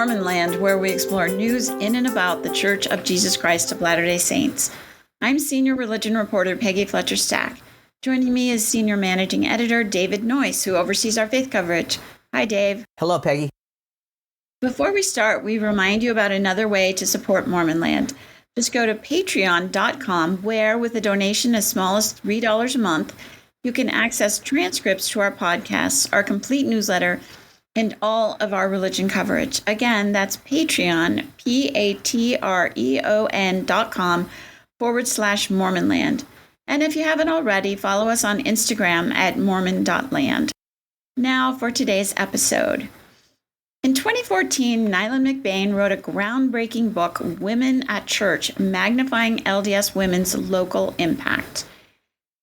Mormon Land, where we explore news in and about the Church of Jesus Christ of Latter-day Saints. I'm Senior Religion Reporter Peggy Fletcher-Stack. Joining me is Senior Managing Editor David Noyce, who oversees our faith coverage. Hi, Dave. Hello, Peggy. Before we start, we remind you about another way to support Mormon Land. Just go to patreon.com, where, with a donation as small as $3 a month, you can access transcripts to our podcasts, our complete newsletter, and all of our religion coverage. Again, that's Patreon, patreon.com/Mormonland. And if you haven't already, follow us on Instagram at mormon.land. Now for today's episode. In 2014, Neylan McBaine wrote a groundbreaking book, Women at Church, Magnifying LDS Women's Local Impact.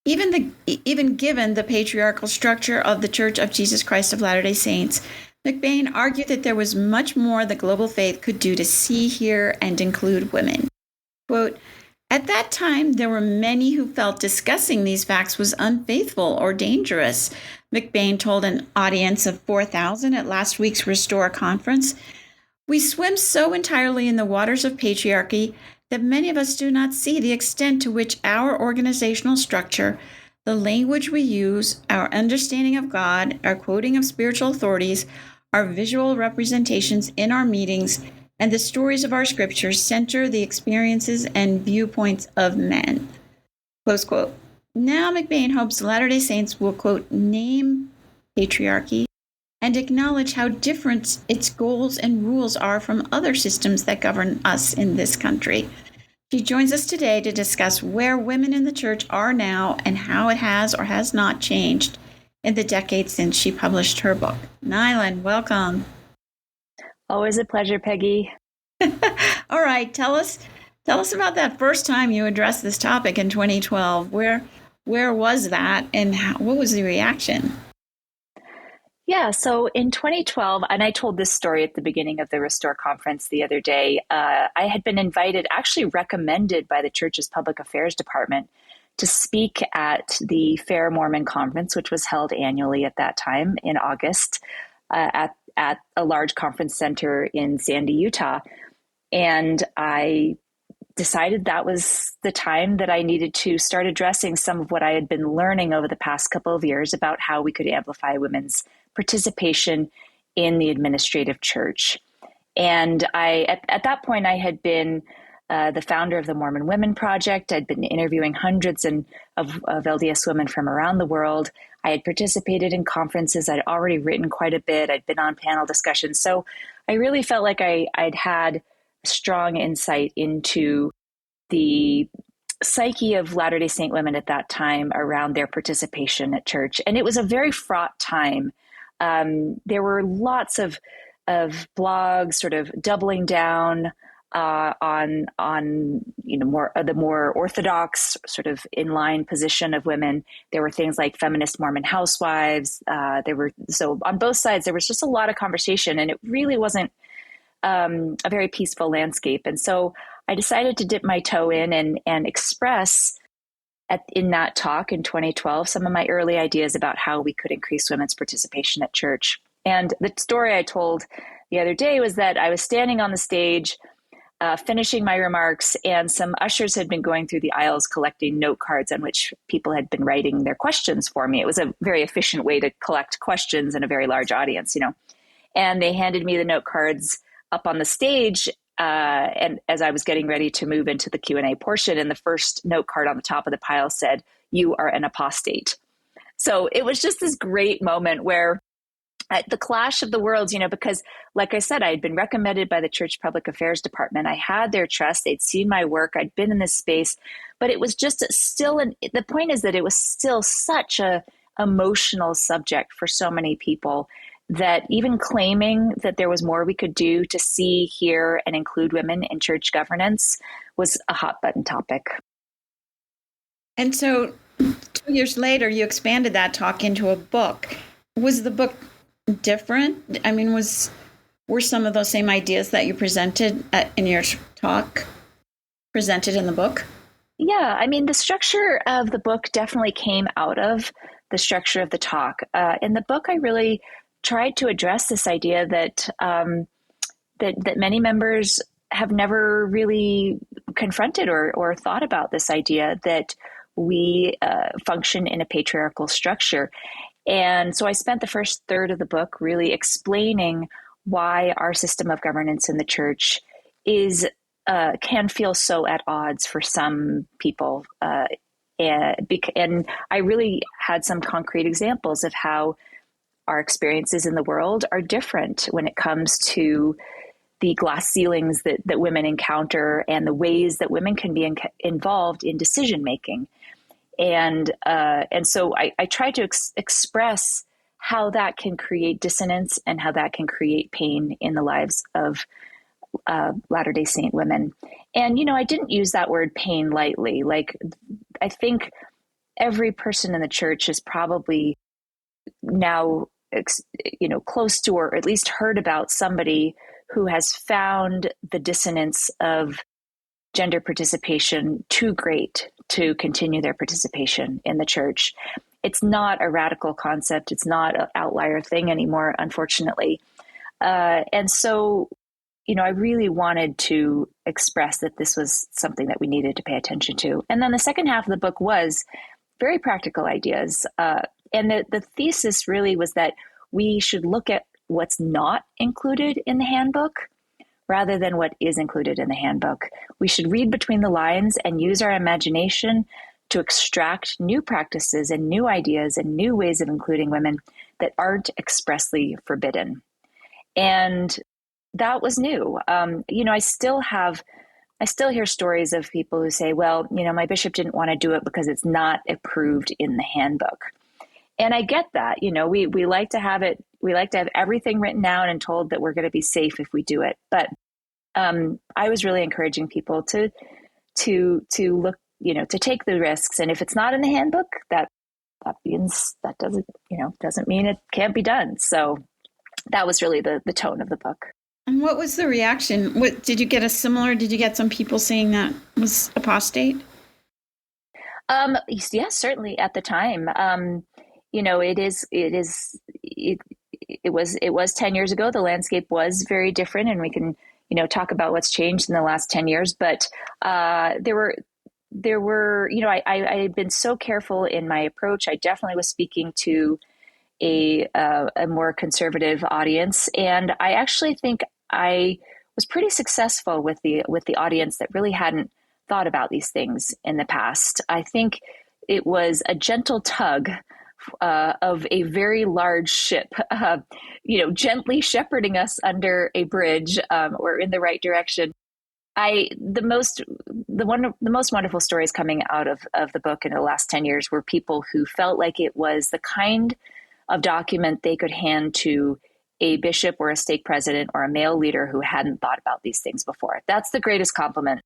Even given the patriarchal structure of the Church of Jesus Christ of Latter-day Saints, McBaine argued that there was much more the global faith could do to see, hear, and include women. Quote, "At that time, there were many who felt discussing these facts was unfaithful or dangerous," McBaine told an audience of 4,000 at last week's Restore conference. "We swim so entirely in the waters of patriarchy that many of us do not see the extent to which our organizational structure, the language we use, our understanding of God, our quoting of spiritual authorities, our visual representations in our meetings, and the stories of our scriptures center the experiences and viewpoints of men." Close quote. Now McBaine hopes Latter-day Saints will, quote, "name patriarchy and acknowledge how different its goals and rules are from other systems that govern us in this country." She joins us today to discuss where women in the church are now and how it has or has not changed in the decades since she published her book. Nyla, welcome. Always a pleasure, Peggy. All right, tell us about that first time you addressed this topic in 2012. Where was that, and what was the reaction? Yeah, so in 2012, and I told this story at the beginning of the Restore conference the other day, I had been invited, actually recommended by the church's public affairs department, to speak at the Fair Mormon Conference, which was held annually at that time in August at a large conference center in Sandy, Utah. And I decided that was the time that I needed to start addressing some of what I had been learning over the past couple of years about how we could amplify women's participation in the administrative church. And at that point, I had been the founder of the Mormon Women Project. I'd been interviewing hundreds of LDS women from around the world. I had participated in conferences. I'd already written quite a bit. I'd been on panel discussions. So I really felt like I'd had strong insight into the psyche of Latter-day Saint women at that time around their participation at church. And it was a very fraught time. There were lots of blogs sort of doubling down on the more orthodox sort of inline position of women. There were things like feminist Mormon housewives. So on both sides there was just a lot of conversation, and it really wasn't a very peaceful landscape. And so I decided to dip my toe in and express in that talk in 2012 some of my early ideas about how we could increase women's participation at church. And the story I told the other day was that I was standing on the stage finishing my remarks, and some ushers had been going through the aisles collecting note cards on which people had been writing their questions for me. It was a very efficient way to collect questions in a very large audience, and they handed me the note cards up on the stage, and as I was getting ready to move into the Q&A portion, and the first note card on the top of the pile said, "You are an apostate." So it was just this great moment where at the clash of the worlds, because like I said, I had been recommended by the church public affairs department. I had their trust. They'd seen my work. I'd been in this space, but it was just the point is that it was still such a emotional subject for so many people that even claiming that there was more we could do to see, hear, and include women in church governance was a hot button topic. And so 2 years later, you expanded that talk into a book. Was the book different? I mean, were some of those same ideas that you presented in your talk presented in the book? Yeah, I mean, the structure of the book definitely came out of the structure of the talk. In the book, I really tried to address this idea that that many members have never really confronted or thought about this idea that we function in a patriarchal structure. And so I spent the first third of the book really explaining why our system of governance in the church can feel so at odds for some people. And I really had some concrete examples of how our experiences in the world are different when it comes to the glass ceilings that women encounter and the ways that women can be involved in decision making. And so I tried to express how that can create dissonance and how that can create pain in the lives of Latter-day Saint women. And, I didn't use that word pain lightly. Like, I think every person in the church is probably now, close to or at least heard about somebody who has found the dissonance of gender participation too great to continue their participation in the church. It's not a radical concept. It's not an outlier thing anymore, unfortunately. And so, I really wanted to express that this was something that we needed to pay attention to. And then the second half of the book was very practical ideas. And the thesis really was that we should look at what's not included in the handbook rather than what is included in the handbook. We should read between the lines and use our imagination to extract new practices and new ideas and new ways of including women that aren't expressly forbidden. And that was new. I still hear stories of people who say, well, my bishop didn't want to do it because it's not approved in the handbook. And I get that. We like to have it. We like to have everything written down and told that we're going to be safe if we do it. But I was really encouraging people to look, to take the risks. And if it's not in the handbook, that doesn't mean it can't be done. So that was really the tone of the book. And what was the reaction? Did you get some people saying that was apostate? Yes, certainly at the time. It was 10 years ago. The landscape was very different, and we can, talk about what's changed in the last 10 years. But there were, I had been so careful in my approach. I definitely was speaking to a more conservative audience, and I actually think I was pretty successful with the audience that really hadn't thought about these things in the past. I think it was a gentle tug of a very large ship, gently shepherding us under a bridge or in the right direction. The most wonderful stories coming out of the book in the last 10 years were people who felt like it was the kind of document they could hand to a bishop or a stake president or a male leader who hadn't thought about these things before. That's the greatest compliment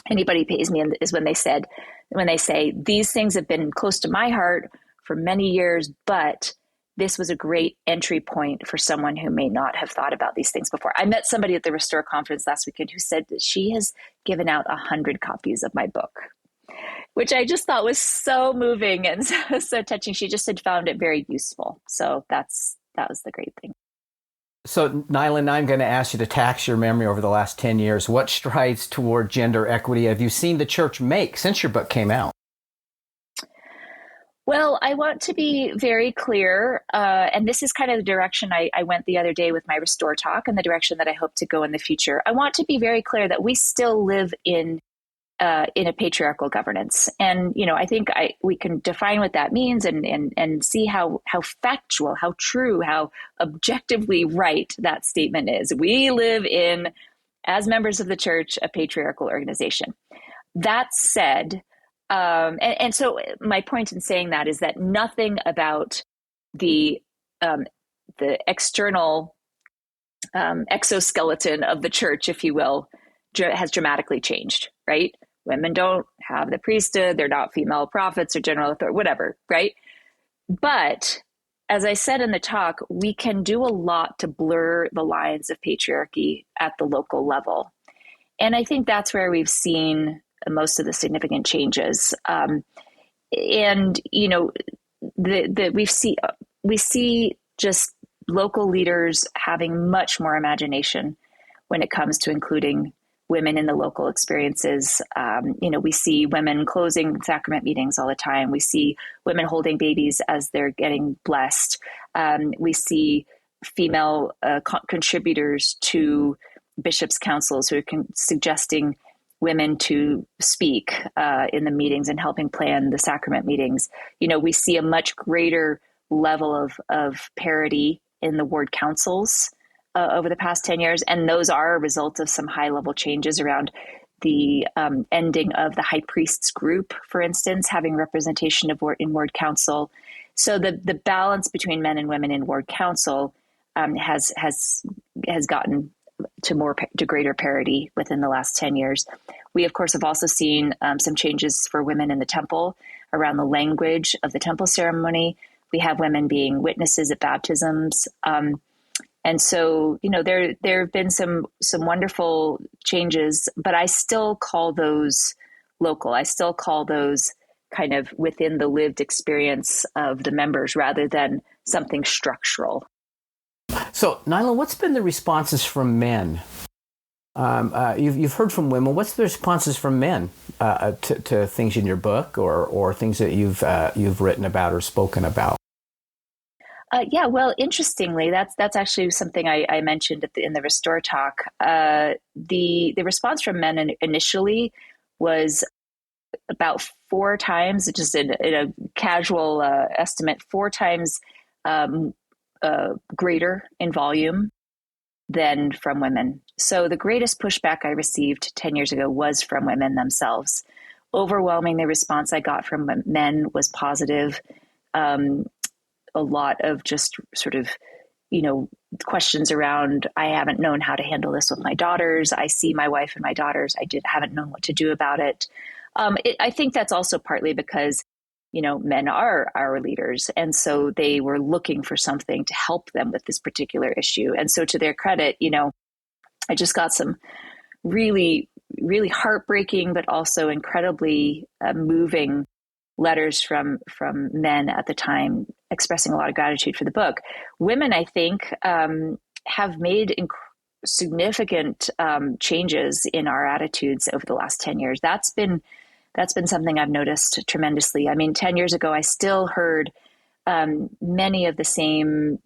anybody pays me, is when they say, these things have been close to my heart for many years, but this was a great entry point for someone who may not have thought about these things before. I met somebody at the Restore conference last weekend who said that she has given out 100 copies of my book, which I just thought was so moving and so touching. She just had found it very useful. So that was the great thing. So, Nyla, now I'm going to ask you to tax your memory over the last 10 years. What strides toward gender equity have you seen the church make since your book came out? Well, I want to be very clear, and this is kind of the direction I went the other day with my Restore talk and the direction that I hope to go in the future. I want to be very clear that we still live in a patriarchal governance. And, I think we can define what that means and see how factual, how true, how objectively right that statement is. We live in, as members of the church, a patriarchal organization. That said, and so my point in saying that is that nothing about the external exoskeleton of the church, if you will, has dramatically changed, right? Women don't have the priesthood, they're not female prophets or general authority, whatever, right? But as I said in the talk, we can do a lot to blur the lines of patriarchy at the local level. And I think that's where we've seen most of the significant changes. We see just local leaders having much more imagination when it comes to including women in the local experiences. We see women closing sacrament meetings all the time. We see women holding babies as they're getting blessed. We see female contributors to bishops' councils who are suggesting women to speak in the meetings and helping plan the sacrament meetings. We see a much greater level of parity in the ward councils over the past 10 years. And those are a result of some high level changes around the ending of the high priests group, for instance, having representation in ward council. So the balance between men and women in ward council has gotten to greater parity within the last 10 years. We, of course, have also seen some changes for women in the temple around the language of the temple ceremony. We have women being witnesses at baptisms. And so, there have been some wonderful changes, but I still call those local. I still call those kind of within the lived experience of the members rather than something structural. So, Nyla, what's been the responses from men? You've heard from women. What's the responses from men to things in your book or things that you've written about or spoken about? Well, interestingly, that's actually something I mentioned in the Restore talk. The response from men initially was about 4 times, just in a casual estimate, 4 times greater in volume than from women. So the greatest pushback I received 10 years ago was from women themselves. Overwhelming, the response I got from men was positive. A lot of just sort of, questions around, I haven't known how to handle this with my daughters. I see my wife and my daughters. Haven't known what to do about it. I think that's also partly because, men are our leaders. And so they were looking for something to help them with this particular issue. And so to their credit, I just got some really, really heartbreaking, but also incredibly moving letters from men at the time expressing a lot of gratitude for the book. Women, I think, have made significant changes in our attitudes over the last 10 years. That's been something I've noticed tremendously. I mean, 10 years ago, I still heard many of the same,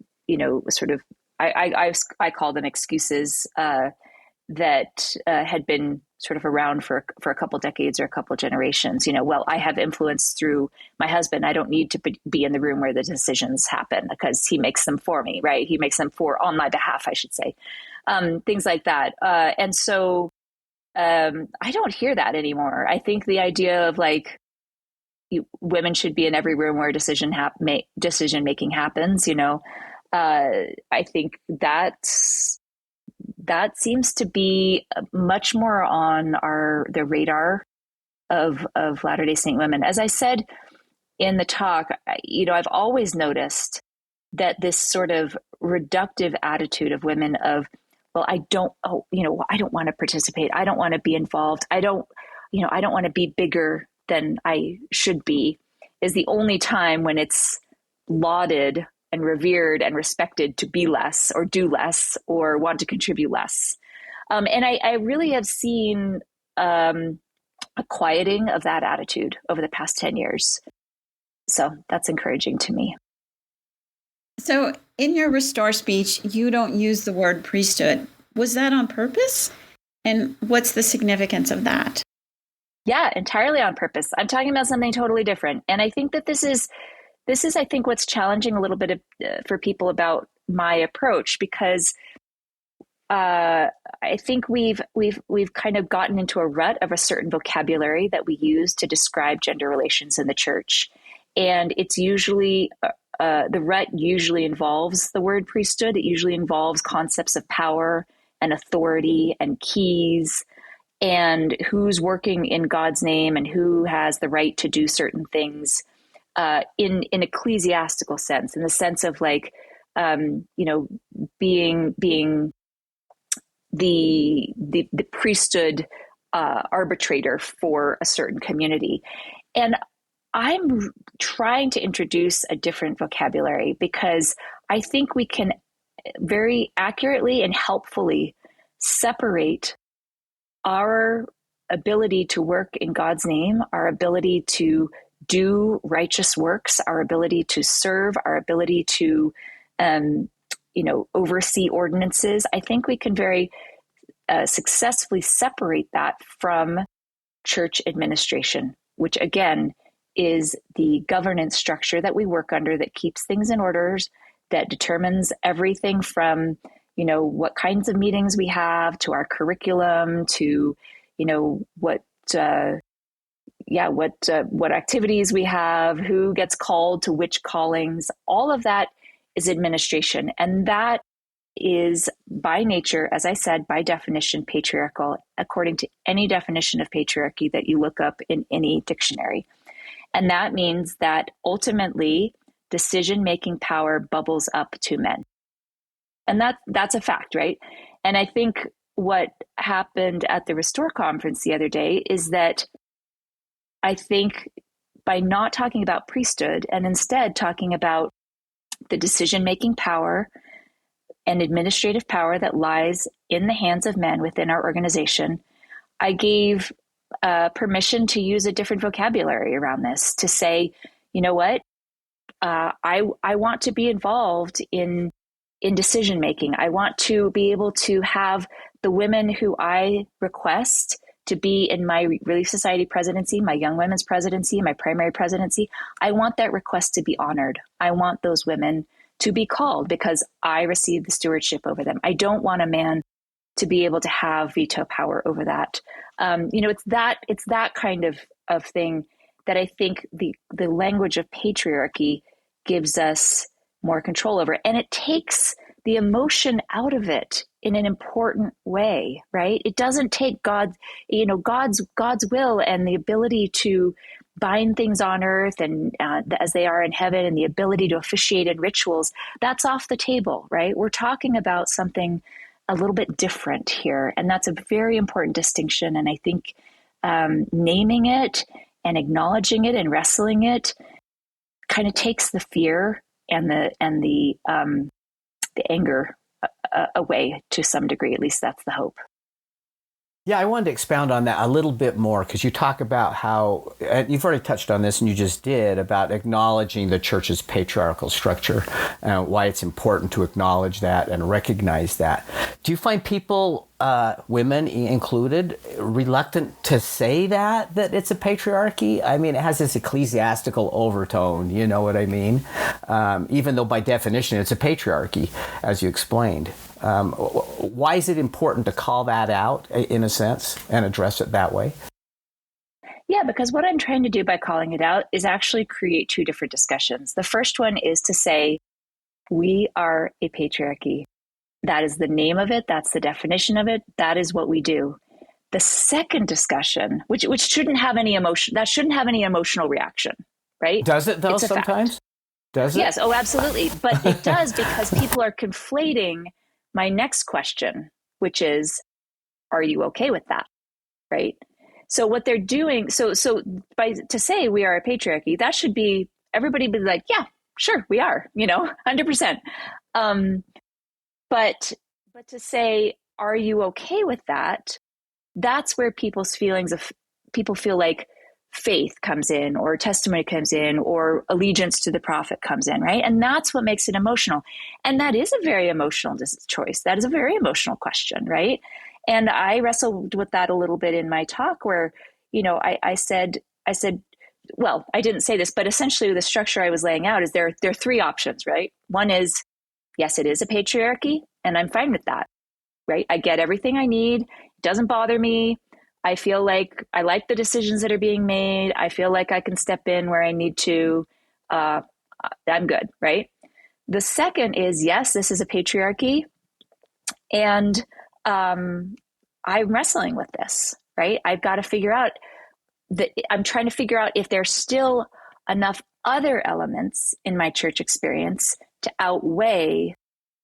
sort of, I call them excuses that had been sort of around for a couple decades or a couple generations. Well, I have influence through my husband. I don't need to be in the room where the decisions happen because he makes them for me, right? He makes them on my behalf, I should say. Things like that. And so I don't hear that anymore. I think the idea of women should be in every room where decision making happens, I think that seems to be much more on the radar of Latter-day Saint women. As I said in the talk, I've always noticed that this sort of reductive attitude of women of, well, I don't want to participate. I don't want to be involved. I don't want to be bigger than I should be, is the only time when it's lauded and revered and respected to be less or do less or want to contribute less. And I really have seen a quieting of that attitude over the past 10 years. So that's encouraging to me. So in your Restore speech, you don't use the word priesthood. Was that on purpose? And what's the significance of that? Yeah, entirely on purpose. I'm talking about something totally different. And I think that this is, I think, what's challenging a little bit for people about my approach, because I think we've kind of gotten into a rut of a certain vocabulary that we use to describe gender relations in the church. And it's usually, the rut usually involves the word priesthood. It usually involves concepts of power and authority and keys and who's working in God's name and who has the right to do certain things. In ecclesiastical sense, in the sense of being the priesthood arbitrator for a certain community. And I'm trying to introduce a different vocabulary because I think we can very accurately and helpfully separate our ability to work in God's name, our ability to do righteous works, our ability to serve, our ability to, oversee ordinances. I think we can very successfully separate that from church administration, which again is the governance structure that we work under that keeps things in orders, that determines everything from, what kinds of meetings we have to our curriculum to, what activities we have, who gets called to which callings. All of that is administration. And that is by nature, as I said, by definition, patriarchal, according to any definition of patriarchy that you look up in any dictionary. And that means that ultimately decision-making power bubbles up to men. And that's a fact, right? And I think what happened at the Restore conference the other day is that I think by not talking about priesthood and instead talking about the decision-making power and administrative power that lies in the hands of men within our organization, I gave permission to use a different vocabulary around this, to say, you know what, I want to be involved in decision-making. I want to be able to have the women who I request to be in my Relief Society presidency, my Young Women's presidency, my primary presidency. I want that request to be honored. I want those women to be called because I received the stewardship over them. I don't want a man to be able to have veto power over that. It's that kind of thing that I think the language of patriarchy gives us more control over. And it takes the emotion out of it in an important way, right? It doesn't take God's will and the ability to bind things on earth and as they are in heaven, and the ability to officiate in rituals. That's off the table, right? We're talking about something a little bit different here. And that's a very important distinction. And I think naming it and acknowledging it and wrestling it kind of takes the fear and the anger away to some degree. At least that's the hope. Yeah, I wanted to expound on that a little bit more, because you talk about how, and you've already touched on this and you just did, about acknowledging the church's patriarchal structure, why it's important to acknowledge that and recognize that. Do you find people, women included, reluctant to say that it's a patriarchy? I mean, it has this ecclesiastical overtone, you know what I mean? Even though by definition it's a patriarchy, as you explained. Why is it important to call that out, in a sense, and address it that way? Yeah, because what I'm trying to do by calling it out is actually create two different discussions. The first one is to say, we are a patriarchy. That is the name of it. That's the definition of it. That is what we do. The second discussion, which shouldn't have any emotion, that shouldn't have any emotional reaction, right? Does it though sometimes? Does it? Yes. Oh, absolutely. But it does, because people are conflating my next question, which is, are you okay with that? Right? So what they're doing, so to say we are a patriarchy, that should be, everybody be like, yeah, sure, we are, 100%. But to say, are you okay with that? That's where people feel like faith comes in, or testimony comes in, or allegiance to the prophet comes in, right? And that's what makes it emotional. And that is a very emotional choice. That is a very emotional question, right? And I wrestled with that a little bit in my talk, where, I said, well, I didn't say this, but essentially the structure I was laying out is there are three options, right? One is, yes, it is a patriarchy, and I'm fine with that, right? I get everything I need. It doesn't bother me. I feel like I like the decisions that are being made. I feel like I can step in where I need to. I'm good, right? The second is, yes, this is a patriarchy, and I'm wrestling with this, right? I've got to figure out I'm trying to figure out if there's still enough other elements in my church experience to outweigh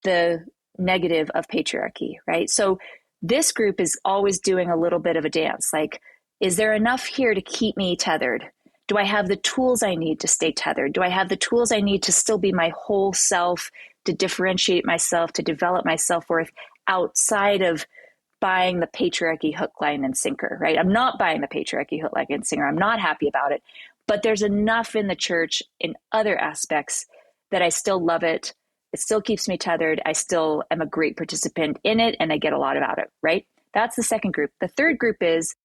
the negative of patriarchy, right? So this group is always doing a little bit of a dance. Like, is there enough here to keep me tethered? Do I have the tools I need to stay tethered? Do I have the tools I need to still be my whole self, to differentiate myself, to develop my self-worth outside of buying the patriarchy hook, line, and sinker, right? I'm not buying the patriarchy hook, line, and sinker. I'm not happy about it. But there's enough in the church in other aspects that I still love it. It still keeps me tethered. I still am a great participant in it, and I get a lot out of it, right? That's the second group. The third group is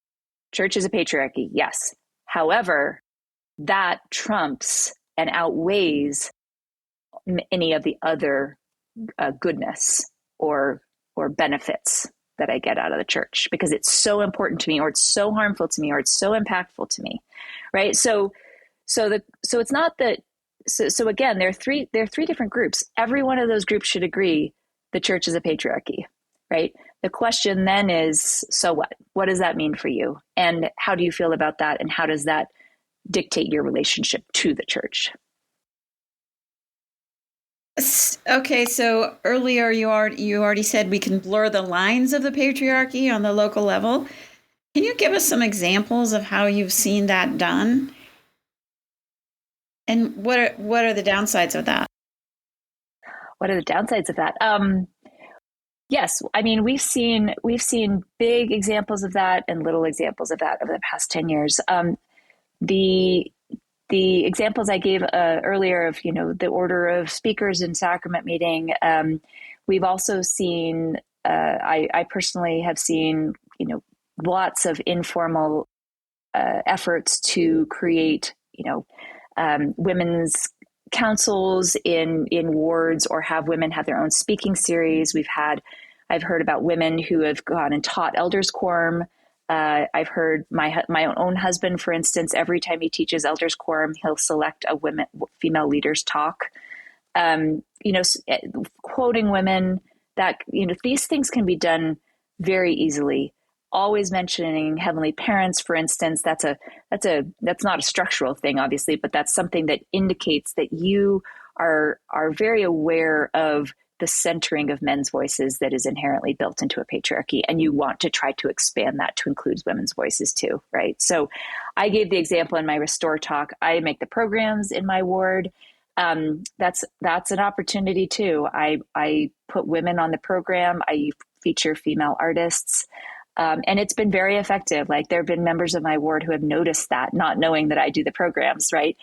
church is a patriarchy, yes. However, that trumps and outweighs any of the other goodness or benefits that I get out of the church, because it's so important to me, or it's so harmful to me, or it's so impactful to me, right? So it's not that. So again, there are three different groups. Every one of those groups should agree the church is a patriarchy, right? The question then is, so what? What does that mean for you? And how do you feel about that? And how does that dictate your relationship to the church? Okay, so earlier you already said we can blur the lines of the patriarchy on the local level. Can you give us some examples of how you've seen that done? And what are the downsides of that? What are the downsides of that? Yes, I mean, we've seen big examples of that and little examples of that over the past 10 years. The examples I gave earlier of, the order of speakers in sacrament meeting, we've also seen, I personally have seen, lots of informal efforts to create, women's councils in wards, or have women have their own speaking series. I've heard about women who have gone and taught elders quorum. I've heard my own husband, for instance, every time he teaches elders quorum, he'll select a female leaders talk, quoting women, that, these things can be done very easily. Always mentioning heavenly parents, for instance, that's not a structural thing, obviously, but that's something that indicates that you are very aware of the centering of men's voices that is inherently built into a patriarchy, and you want to try to expand that to include women's voices too, right? So I gave the example in my Restore talk. I make the programs in my ward. That's an opportunity too. I put women on the program. I feature female artists. And it's been very effective. Like, there have been members of my ward who have noticed that, not knowing that I do the programs, right?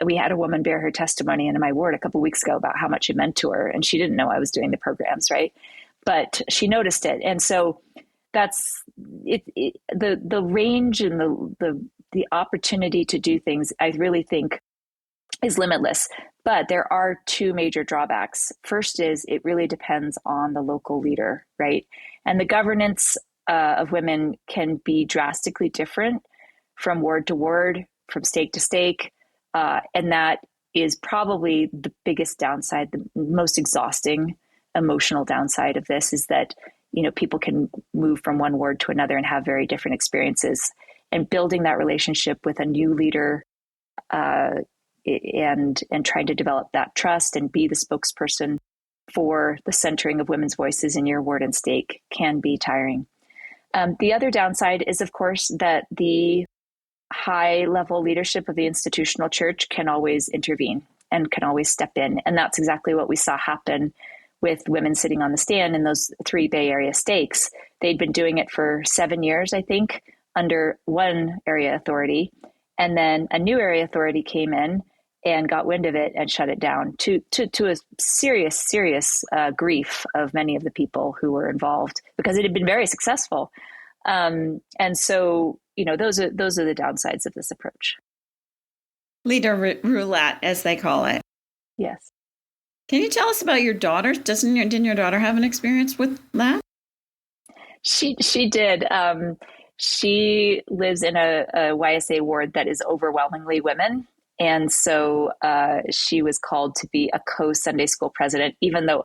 We had a woman bear her testimony in my ward a couple of weeks ago about how much it meant to her, and she didn't know I was doing the programs, right? But she noticed it, and so that's it. The range and the opportunity to do things, I really think, is limitless. But there are two major drawbacks. First is it really depends on the local leader, right? And the governance of women can be drastically different from ward to ward, from stake to stake. And that is probably the biggest downside, the most exhausting emotional downside of this, is that, people can move from one ward to another and have very different experiences. And building that relationship with a new leader and trying to develop that trust and be the spokesperson for the centering of women's voices in your ward and stake can be tiring. The other downside is, of course, that the high-level leadership of the institutional church can always intervene and can always step in. And that's exactly what we saw happen with women sitting on the stand in those 3 Bay Area stakes. They'd been doing it for 7 years, I think, under one area authority. And then a new area authority came in and got wind of it and shut it down, to a serious grief of many of the people who were involved, because it had been very successful. And so, those are the downsides of this approach. Leader roulette, as they call it. Yes. Can you tell us about your daughter? Didn't your daughter have an experience with that? She did. She lives in a YSA ward that is overwhelmingly women. And so she was called to be a co-Sunday school president, even though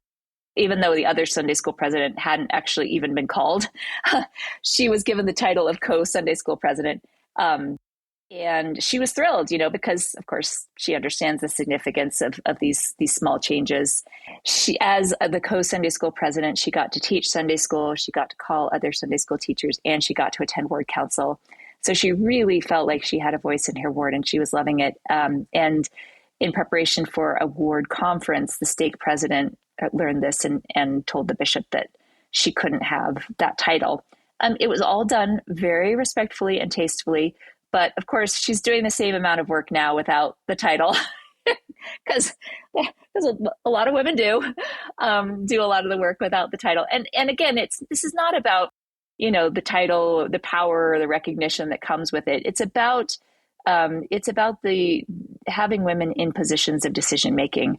the other Sunday school president hadn't actually even been called. She was given the title of co-Sunday school president. And she was thrilled, because, of course, she understands the significance of these small changes. She, as the co-Sunday school president, she got to teach Sunday school. She got to call other Sunday school teachers, and she got to attend ward council. So she really felt like she had a voice in her ward, and she was loving it. And in preparation for a ward conference, the stake president learned this and told the bishop that she couldn't have that title. It was all done very respectfully and tastefully, but of course she's doing the same amount of work now without the title, because a lot of women do a lot of the work without the title. And again, this is not about, the title, the power, or the recognition that comes with it. It's about the having women in positions of decision making.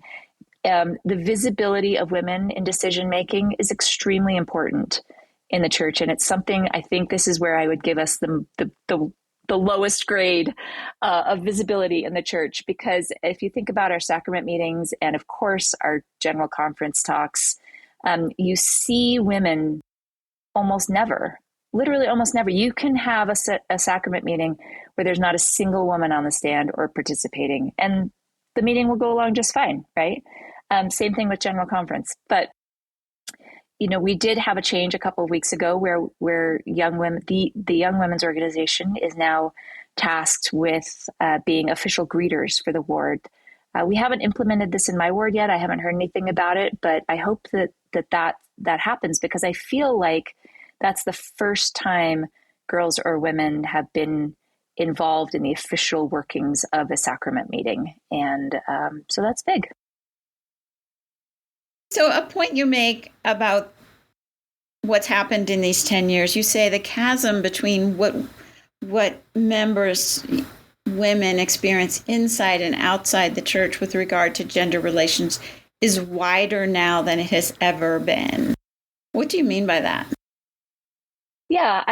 The visibility of women in decision making is extremely important in the church, and it's something, I think this is where I would give us the lowest grade of visibility in the church, because if you think about our sacrament meetings and of course our general conference talks, you see women almost never, literally almost never. You can have a sacrament meeting where there's not a single woman on the stand or participating, and the meeting will go along just fine, right? Same thing with general conference. But we did have a change a couple of weeks ago where young women, the Young Women's Organization is now tasked with being official greeters for the ward. We haven't implemented this in my ward yet. I haven't heard anything about it, but I hope that happens, because I feel like that's the first time girls or women have been involved in the official workings of a sacrament meeting. And so that's big. So a point you make about what's happened in these 10 years, you say the chasm between what members, women experience inside and outside the church with regard to gender relations is wider now than it has ever been. What do you mean by that? Yeah,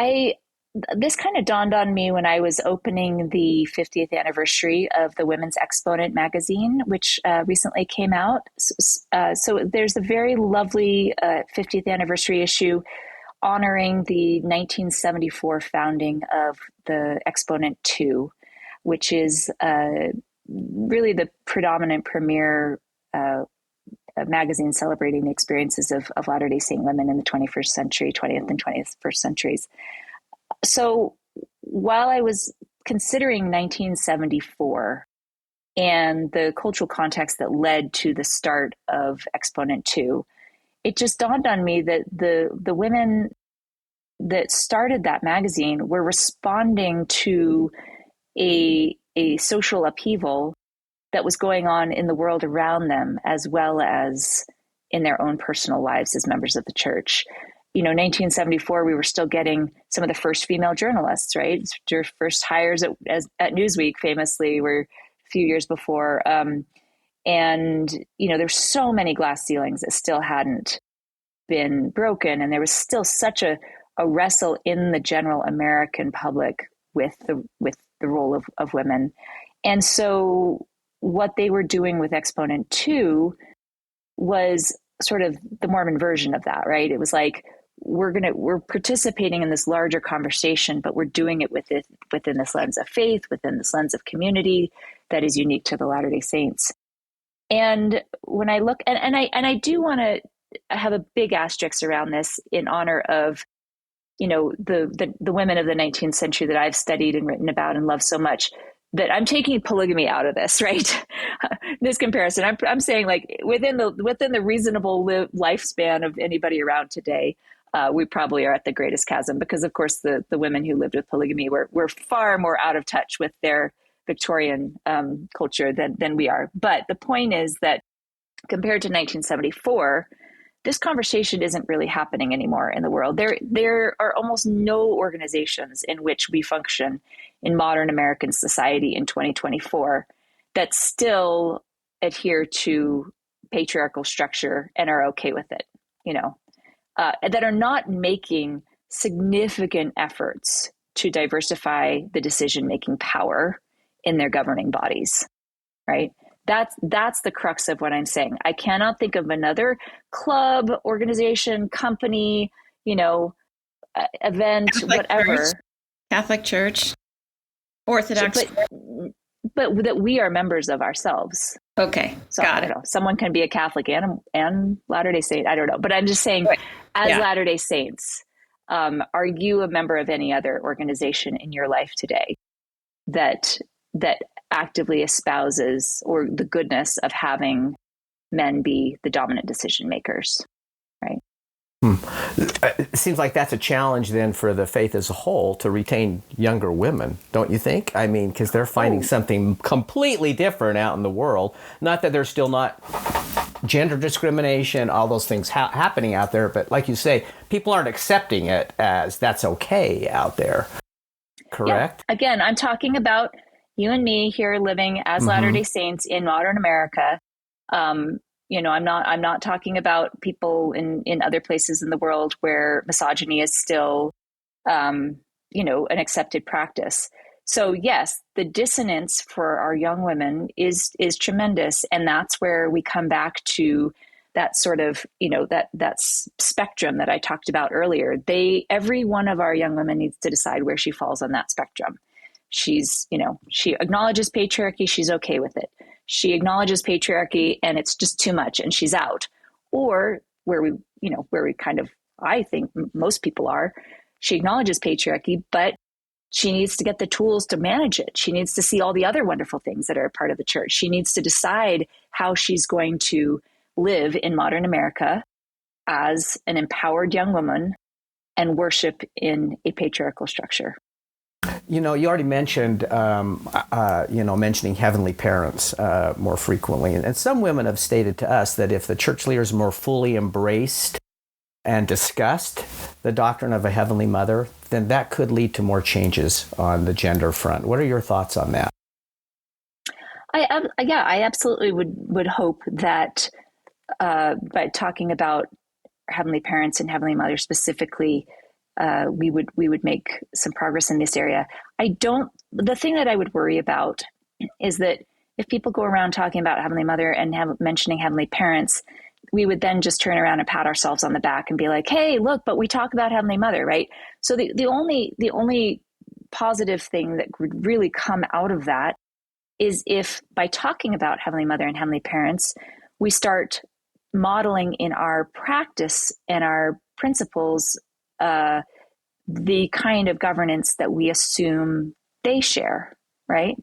this kind of dawned on me when I was opening the 50th anniversary of the Women's Exponent magazine, which recently came out. So there's a very lovely 50th anniversary issue honoring the 1974 founding of the Exponent 2, which is really the predominant premier magazine celebrating the experiences of Latter-day Saint women in the 21st century, 20th and 21st centuries. So while I was considering 1974 and the cultural context that led to the start of Exponent 2, it just dawned on me that the women that started that magazine were responding to a social upheaval that was going on in the world around them, as well as in their own personal lives as members of the church. 1974, we were still getting some of the first female journalists, right? Your first hires at Newsweek famously were a few years before. And there's so many glass ceilings that still hadn't been broken. And there was still such a wrestle in the general American public with the role of women. And so what they were doing with Exponent 2 was sort of the Mormon version of that, right? It was like, we're participating in this larger conversation, but we're doing it within this lens of faith, within this lens of community that is unique to the Latter-day Saints. And when I look, and I do want to have a big asterisk around this in honor of, the women of the 19th century that I've studied and written about and love so much, that I'm taking polygamy out of this, right? This comparison, I'm saying, like, within the reasonable lifespan of anybody around today, we probably are at the greatest chasm, because of course the women who lived with polygamy were far more out of touch with their Victorian culture than we are. But the point is that compared to 1974, this conversation isn't really happening anymore in the world. There are almost no organizations in which we function in modern American society in 2024 that still adhere to patriarchal structure and are okay with it, that are not making significant efforts to diversify the decision-making power in their governing bodies, right? That's the crux of what I'm saying. I cannot think of another club, organization, company, event, Catholic Church, Orthodox, but that we are members of ourselves. Okay, so, got it. Someone can be a Catholic and Latter-day Saint. I don't know, but I'm just saying, right. As Latter-day Saints, are you a member of any other organization in your life today that actively espouses or the goodness of having men be the dominant decision makers, right? It seems like that's a challenge then for the faith as a whole to retain younger women, don't you think? I mean, because they're finding something completely different out in the world. Not that there's still not gender discrimination, all those things happening out there, but like you say, people aren't accepting it as that's okay out there. Correct? Yeah. Again, I'm talking about you and me here living as Latter-day Saints in modern America. I'm not talking about people in other places in the world where misogyny is still, an accepted practice. So yes, the dissonance for our young women is tremendous. And that's where we come back to that sort of, that spectrum that I talked about earlier. Every one of our young women needs to decide where she falls on that spectrum. She acknowledges patriarchy. She's okay with it. She acknowledges patriarchy and it's just too much and she's out. Or where we kind of, I think most people are, she acknowledges patriarchy, but she needs to get the tools to manage it. She needs to see all the other wonderful things that are part of the church. She needs to decide how she's going to live in modern America as an empowered young woman and worship in a patriarchal structure. You already mentioned, mentioning heavenly parents more frequently. And some women have stated to us that if the church leaders more fully embraced and discussed the doctrine of a heavenly mother, then that could lead to more changes on the gender front. What are your thoughts on that? I absolutely would hope that by talking about heavenly parents and heavenly mother specifically, we would make some progress in this area. The thing that I would worry about is that if people go around talking about Heavenly Mother and mentioning heavenly parents, we would then just turn around and pat ourselves on the back and be like, hey, look, but we talk about Heavenly Mother, right? So the only positive thing that would really come out of that is if by talking about Heavenly Mother and heavenly parents, we start modeling in our practice and our principles the kind of governance that we assume they share, right?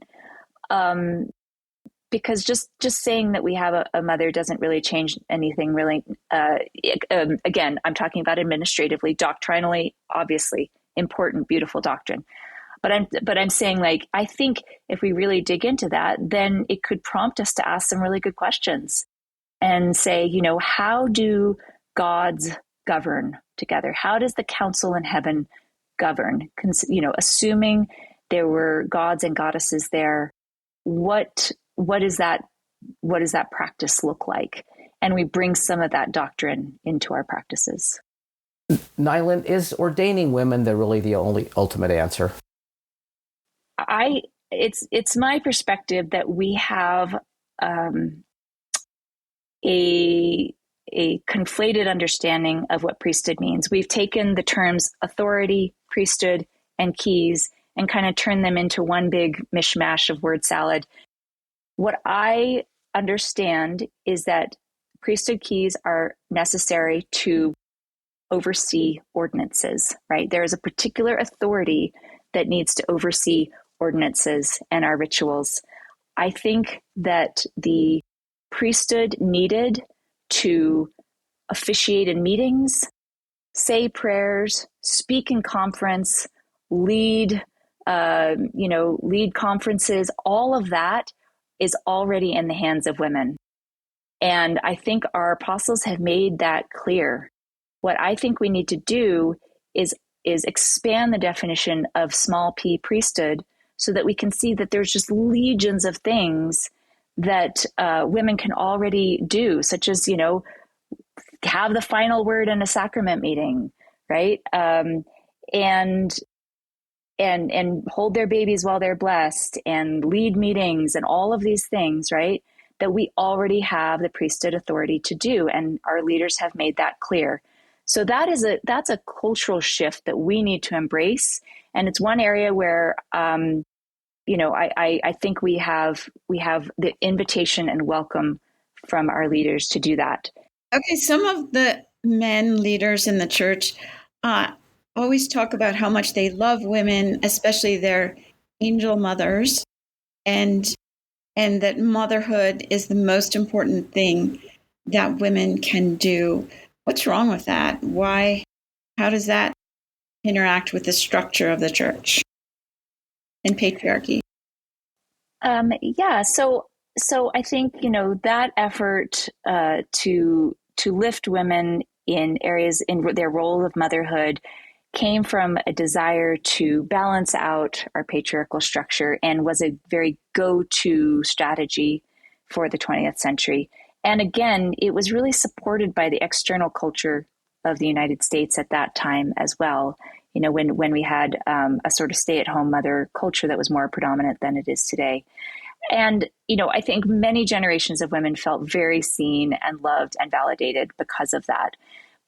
Because just saying that we have a mother doesn't really change anything really. Again, I'm talking about administratively, doctrinally, obviously important, beautiful doctrine. But I'm saying, like, I think if we really dig into that, then it could prompt us to ask some really good questions and say, how do gods govern together? How does the council in heaven govern? Assuming there were gods and goddesses there, what is that practice look like? And we bring some of that doctrine into our practices. Nyla, is ordaining women really the only ultimate answer? It's my perspective that we have a conflated understanding of what priesthood means. We've taken the terms authority, priesthood, and keys and kind of turned them into one big mishmash of word salad. What I understand is that priesthood keys are necessary to oversee ordinances, right? There is a particular authority that needs to oversee ordinances and our rituals. I think that the priesthood needed to officiate in meetings, say prayers, speak in conference, lead conferences. All of that is already in the hands of women. And I think our apostles have made that clear. What I think we need to do is expand the definition of small p priesthood so that we can see that there's just legions of things that women can already do, such as, have the final word in a sacrament meeting, right? And hold their babies while they're blessed and lead meetings and all of these things, right? That we already have the priesthood authority to do. And our leaders have made that clear. So that's a cultural shift that we need to embrace. And it's one area where, I think we have the invitation and welcome from our leaders to do that. Okay, some of the men leaders in the church always talk about how much they love women, especially their angel mothers, and that motherhood is the most important thing that women can do. What's wrong with that? Why? How does that interact with the structure of the church and patriarchy? Yeah. So I think, that effort to lift women in areas in their role of motherhood came from a desire to balance out our patriarchal structure and was a very go-to strategy for the 20th century. And again, it was really supported by the external culture of the United States at that time as well. When we had a sort of stay-at-home mother culture that was more predominant than it is today. And, I think many generations of women felt very seen and loved and validated because of that.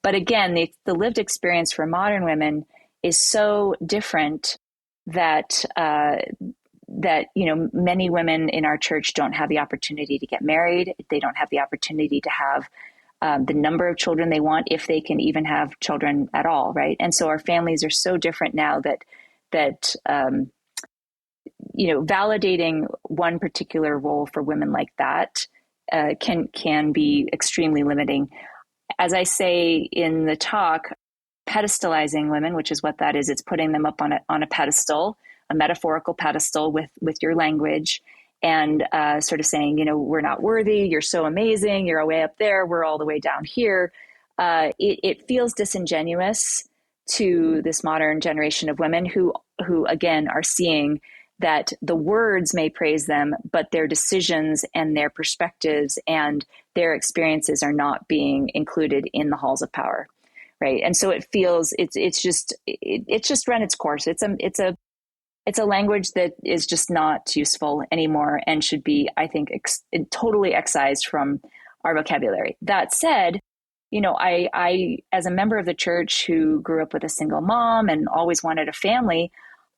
But again, the lived experience for modern women is so different that many women in our church don't have the opportunity to get married. They don't have the opportunity to have the number of children they want, if they can even have children at all, right? And so our families are so different now that validating one particular role for women like that can be extremely limiting. As I say in the talk, pedestalizing women, which is what that is, it's putting them up on a pedestal, a metaphorical pedestal with your language, and sort of saying, we're not worthy, you're so amazing, you're way up there, we're all the way down here. It feels disingenuous to this modern generation of women who again are seeing that the words may praise them, but their decisions and their perspectives and their experiences are not being included in the halls of power, right? And so it feels it's just run its course. It's a language that is just not useful anymore and should be, I think, totally excised from our vocabulary. That said, I as a member of the church who grew up with a single mom and always wanted a family,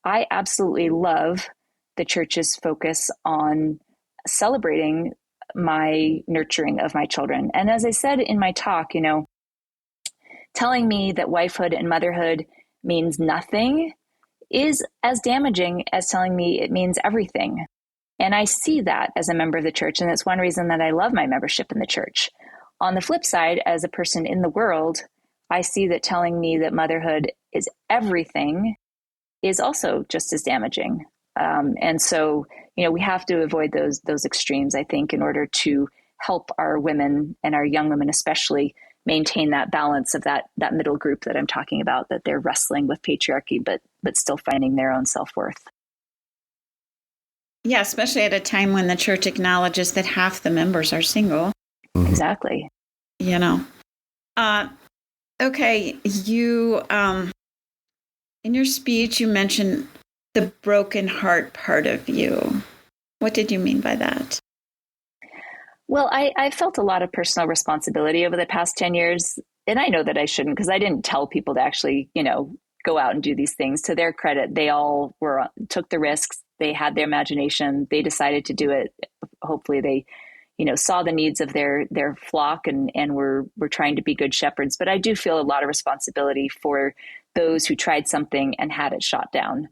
I absolutely love the church's focus on celebrating my nurturing of my children. And as I said in my talk, telling me that wifehood and motherhood means nothing is as damaging as telling me it means everything. And I see that as a member of the church. And that's one reason that I love my membership in the church. On the flip side, as a person in the world, I see that telling me that motherhood is everything is also just as damaging. And so, we have to avoid those extremes, I think, in order to help our women and our young women especially maintain that balance of that middle group that I'm talking about, that they're wrestling with patriarchy, but still finding their own self-worth. Yeah, especially at a time when the church acknowledges that half the members are single. Exactly. Okay, you in your speech, you mentioned the broken heart part of you. What did you mean by that? Well, I felt a lot of personal responsibility over the past 10 years. And I know that I shouldn't, because I didn't tell people to actually, go out and do these things. To their credit, they all took the risks. They had their imagination. They decided to do it. Hopefully they, saw the needs of their flock and were trying to be good shepherds. But I do feel a lot of responsibility for those who tried something and had it shot down.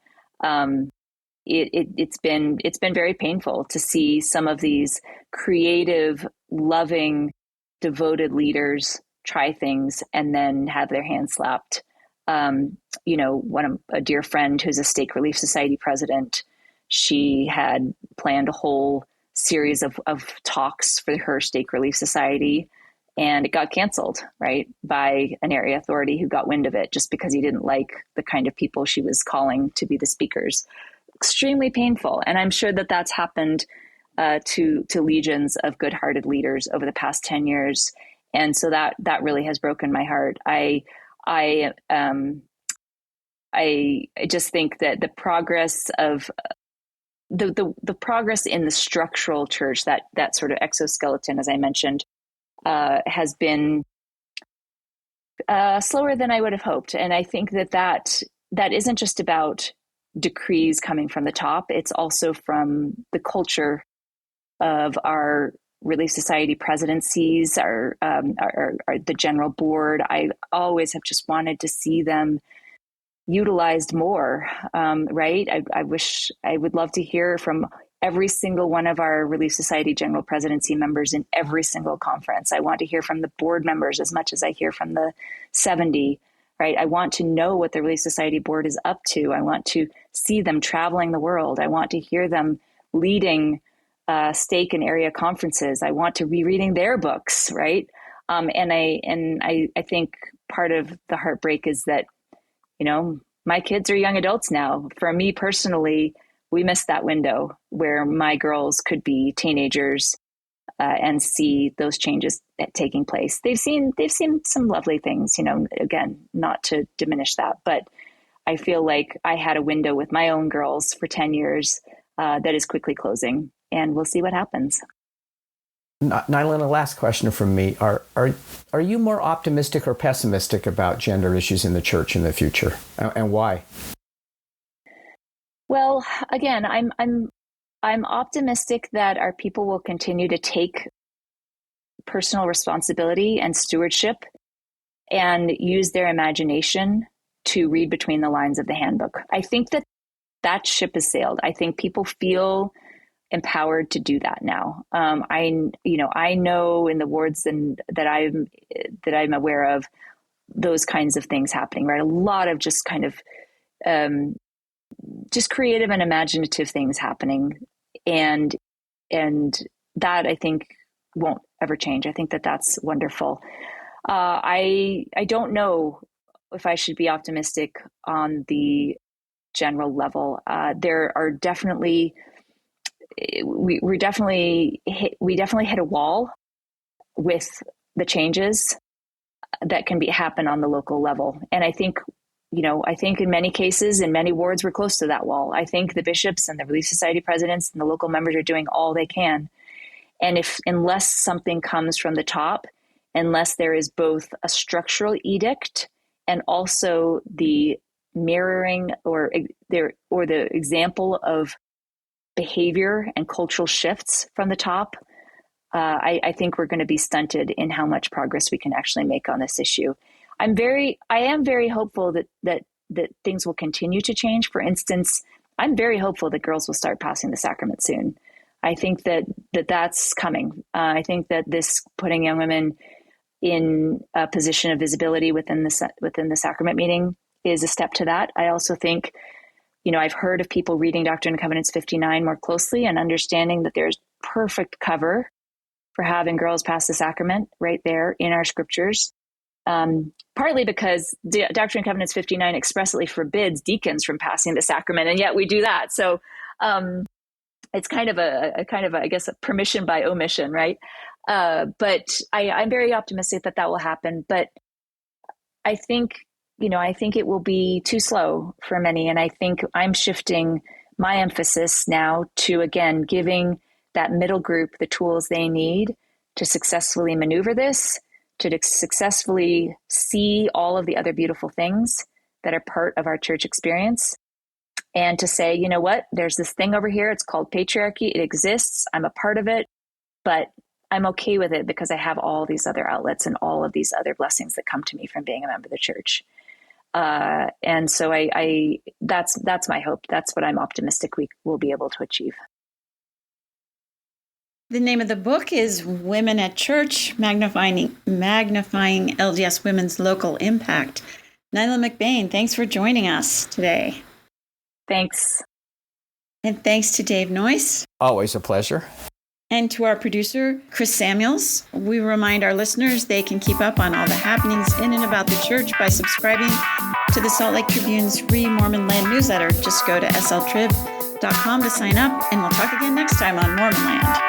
It's been very painful to see some of these creative, loving, devoted leaders try things and then have their hands slapped. A dear friend who's a Stake Relief Society president, she had planned a whole series of talks for her Stake Relief Society, and it got canceled, right, by an area authority who got wind of it just because he didn't like the kind of people she was calling to be the speakers. Extremely painful. And I'm sure that that's happened to legions of good-hearted leaders over the past 10 years. And so that really has broken my heart. I just think that the progress of the progress in the structural church, that sort of exoskeleton, as I mentioned, has been slower than I would have hoped. And I think that isn't just about decrees coming from the top. It's also from the culture of our Relief Society presidencies, our the general board. I always have just wanted to see them utilized more, right? I would love to hear from every single one of our Relief Society General Presidency members in every single conference. I want to hear from the board members as much as I hear from the 70, right? I want to know what the Relief Society board is up to. I want to see them traveling the world. I want to hear them leading stake and area conferences. I want to be reading their books, right? And I think part of the heartbreak is that, my kids are young adults now. For me personally, we missed that window where my girls could be teenagers and see those changes taking place. They've seen some lovely things, again, not to diminish that, but I feel like I had a window with my own girls for 10 years that is quickly closing, and we'll see what happens. Nyla, a last question from me. Are you more optimistic or pessimistic about gender issues in the church in the future, and why? Well, again, I'm optimistic that our people will continue to take personal responsibility and stewardship and use their imagination to read between the lines of the handbook. I think that ship has sailed. I think people feel empowered to do that now. I know in the wards that I'm aware of those kinds of things happening, right? A lot of just kind of just creative and imaginative things happening, and that I think won't ever change. I think that's wonderful. I don't know if I should be optimistic on the general level. There are definitely we definitely hit a wall with the changes that can happen on the local level. And I think in many cases, in many wards, we're close to that wall. I think the bishops and the Relief Society presidents and the local members are doing all they can. And unless something comes from the top, unless there is both a structural edict and also the mirroring or the example of behavior and cultural shifts from the top, I think we're going to be stunted in how much progress we can actually make on this issue. I am very hopeful that things will continue to change. For instance, I'm very hopeful that girls will start passing the sacrament soon. I think that's coming. I think that this putting young women in a position of visibility within the sacrament meeting is a step to that. I also think, I've heard of people reading Doctrine and Covenants 59 more closely and understanding that there's perfect cover for having girls pass the sacrament right there in our scriptures. Partly because Doctrine and Covenants 59 expressly forbids deacons from passing the sacrament, and yet we do that. So it's kind of I guess, a permission by omission, right? But I'm very optimistic that will happen. But I think it will be too slow for many. And I think I'm shifting my emphasis now to, again, giving that middle group the tools they need to successfully maneuver this, to successfully see all of the other beautiful things that are part of our church experience. And to say, you know what, there's this thing over here. It's called patriarchy. It exists. I'm a part of it, but I'm okay with it because I have all these other outlets and all of these other blessings that come to me from being a member of the church. And so that's my hope. That's what I'm optimistic we will be able to achieve. The name of the book is Women at Church, Magnifying LDS Women's Local Impact. Nyla McBaine, thanks for joining us today. Thanks. And thanks to Dave Noyce. Always a pleasure. And to our producer, Chris Samuels. We remind our listeners they can keep up on all the happenings in and about the church by subscribing to the Salt Lake Tribune's free Mormon Land newsletter. Just go to sltrib.com to sign up, and we'll talk again next time on Mormon Land.